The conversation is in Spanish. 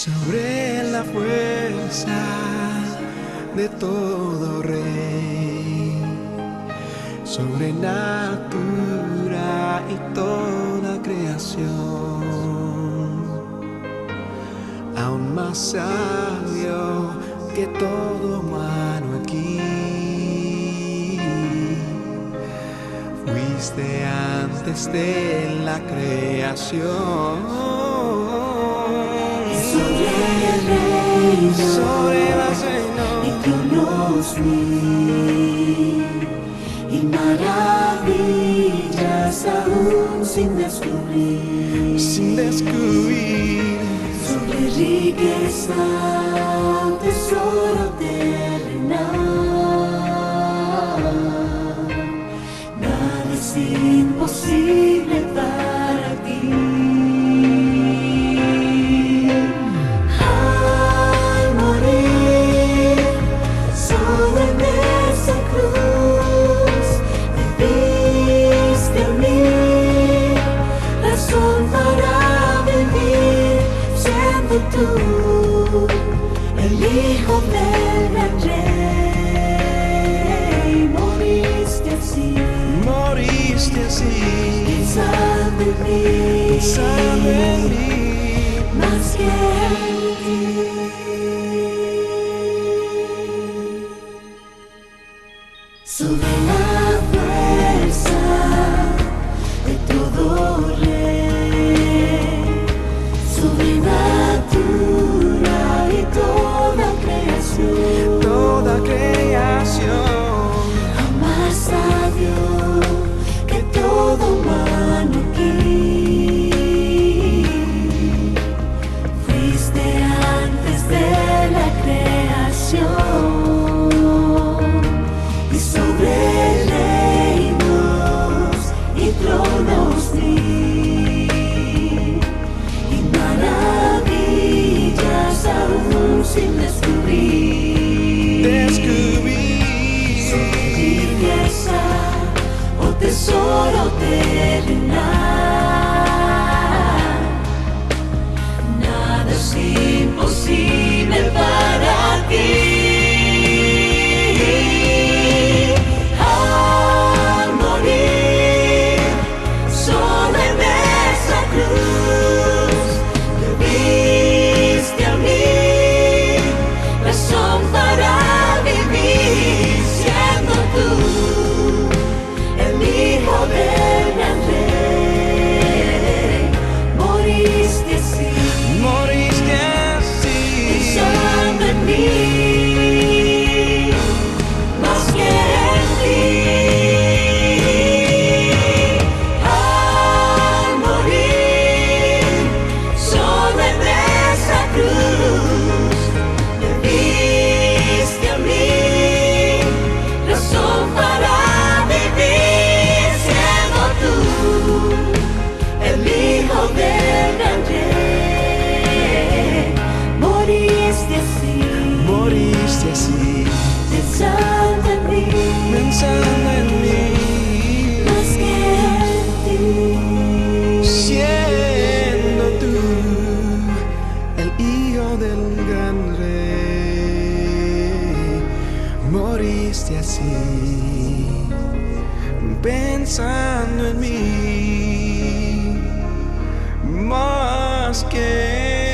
sobre la fuerza de todo rey, sobre natura y toda creación, aún más sabio que todo humano aquí. Fuiste antes de la creación. Sobre las reinos y tronos mil y maravillas aún sin descubrir, sobre riqueza, tesoro terrenal. Nada es imposible para ti. Tú, el Hijo del gran Rey, moriste así, pensando en mí, más que en ti. Sobre la fuerza de todo rey, sobre natura y toda creación, aún más sabio que todo humano aquí. Fuiste antes de la creación y sobre reinos y tronos mil y maravillas aún sin descubrir, su riqueza o tesoro terrenal. Nada es imposible para ti. Al morir solo en esa cruz, te diste a mí razón para vivir, siendo tú el Hijo del gran Rey. Moriste así, pensando en mí, más que en ti. Al morir solo en esa cruz, te diste a mí razón para vivir, siendo tú el Hijo del gran Rey. Moriste así, pensando en mí, más que en ti. Siendo tú el Hijo del gran Rey, moriste así, pensando en mí, más que